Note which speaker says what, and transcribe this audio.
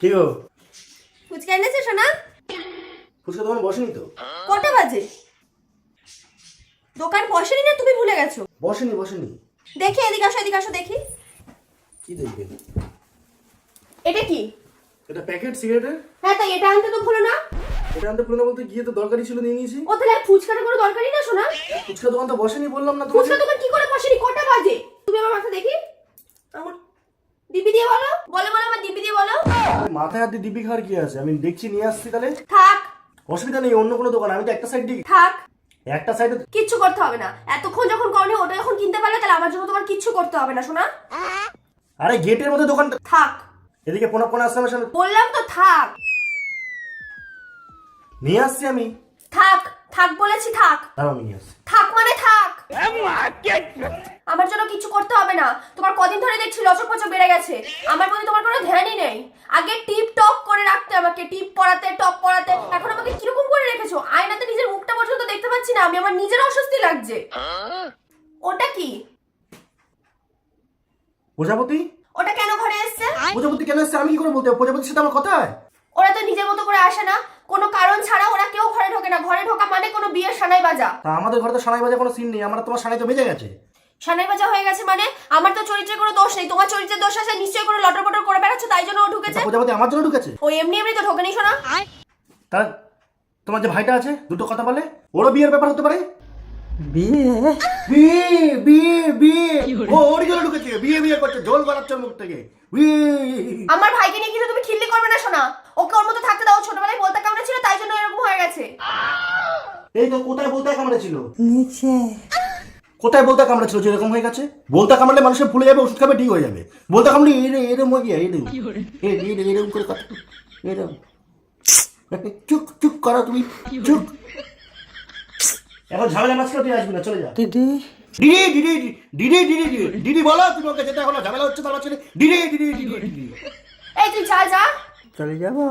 Speaker 1: কি গো?
Speaker 2: ফুচকা এনেছে সোনা?
Speaker 1: ফুচকা দোকান বসেনি তো?
Speaker 2: কটা বাজে? দোকান বসেনি না তুমি ভুলে গেছো?
Speaker 1: বসেনি।
Speaker 2: দেখি এদিকে আসো দেখি।
Speaker 1: কি দেখবে?
Speaker 2: এটা কি?
Speaker 1: এটা প্যাকেট সিগারেটের।
Speaker 2: হ্যাঁ তাই এটা আনতে তো ভুলো না।
Speaker 1: এটা আনতে পুরনো বলতে গিয়ে তো দরকারি ছিল নিয়ে নিয়েছি।
Speaker 2: ও তাহলে ফুচকাটা কোনো দরকারই না সোনা?
Speaker 1: ফুচকা দোকান তো বসেনি বললাম না
Speaker 2: ফুচকা
Speaker 1: তোমাকে।
Speaker 2: দোকান কি করে বসেনি? কটা বাজে? তুমি আমার মাথা দেখি। আমার দিবি দিয়ে বলো আমার দিবি দিয়ে বলো।
Speaker 1: মাথায় হাত দিয়ে দিবি খাওয়ার কি আছে? আমি দেখছি নিয়ে আসছি তাহলে।
Speaker 2: থাক
Speaker 1: অসুবিধা নেই, অন্য কোনো দোকান আমি তো একটা সাইড দিই।
Speaker 2: থাক
Speaker 1: একটা সাইডে
Speaker 2: কিচ্ছু করতে হবে না। এতক্ষণ যখন করনি ওটা যখন কিনতে পারলে তাহলে আমার জন্য তোমার কিচ্ছু করতে হবে না সোনা।
Speaker 1: আরে গেটের মধ্যে দোকানটা।
Speaker 2: থাক
Speaker 1: এদিকে পোনা আসছে আমার সামনে।
Speaker 2: বললাম তো থাক।
Speaker 1: নিয়ে আসছি আমি।
Speaker 2: থাক থাক বলেছি থাক।
Speaker 1: দাঁড়াও আমি নিয়ে আসছি।
Speaker 2: থাক মানে থাক। আমার জন্য কিছু করতে হবে না। তোমার কদিন ধরে দেখছি লচক পচক বেড়ে গেছে। আমার প্রতি তোমার কোনো ধ্যানই নেই। আগে টিপ টপ করে রাখতে আমাকে, টিপ পরাতে টপ পরাতে। এখন আমাকে কিরকম করে রেখেছো? আয়নাতে নিজের মুখটা পর্যন্ত দেখতে পাচ্ছি না আমি। আমার নিজের অস্বস্তি লাগছে। ওটা কি?
Speaker 1: প্রজাপতি?
Speaker 2: ওটা কেন ঘরে এসেছে?
Speaker 1: প্রজাপতি কেন এসছে আমি কি করে বলতে? প্রজাপতির সাথে আমার কথা হয়?
Speaker 2: ওরা তো নিজের মতো করে আসে না। কোনো কারণ ছাড়া ওরা কেউ ঘরে ঢোকে না। ঘরে ঢোকা মানে কোনো বিয়ের সানাই বাজা।
Speaker 1: তা আমাদের ঘরে তো সানাই বাজা কোনো সিন নেই। আমার তোমার সানাই তো বেজে গেছে।
Speaker 2: সানাই বাজা হয়ে গেছে মানে? আমার তো চরিত্রে কোনো দোষ নেই। তোমার চরিত্রের দোষ আছে। নিশ্চয়ই করে লটর পটর করে বেড়াচ্ছ, তাই জন্য ও ঢুকেছে।
Speaker 1: প্রজাপতি আমার জন্য ঢুকেছে?
Speaker 2: ও এমনি তো ঢোকেনি শোনা।
Speaker 1: তার তোমার যে ভাইটা আছে দুটো কথা বলে, ওরও বিয়ের ব্যাপার হতে পারে। বিয়ে ও ওরই জন্য ঢুকেছে। বিয়ে করছে, ঝোল বানাচ্ছে মুখ থেকে।
Speaker 2: আমার ভাইকে নিয়ে কিন্তু তুমি খিল্লি করবে না শোনা। ওকে ওর মতো থাকতে দাও। ছোটবেলায় বলতে কামড়ে ছিল, তাই জন্য এরকম হয়ে গেছে।
Speaker 1: এই তো কোথায় বলতে কামড়েছিল? নিচে। কোথায় বলতে কামড়েছিল যে এরকম হয়ে গেছে? বলতে কামড়লে মানুষের ফুলে যাবে, ওষুধ খাবে ঠিক হয়ে যাবে। বলতে কামড়ে এরকম হয়ে গিয়ে এরকম করে কথা এরকম। চুপ চুপ করো তুমি, চুপ। এখন ঝামেলা মাঝখানে তুই আসবি না, চলে যা। দিদি বলো, তুমি ওকে যেতে এখন ঝামেলা হচ্ছে তোমার ছেলে। দিদি
Speaker 2: এই তুই যা যা।
Speaker 1: চলে যাবো।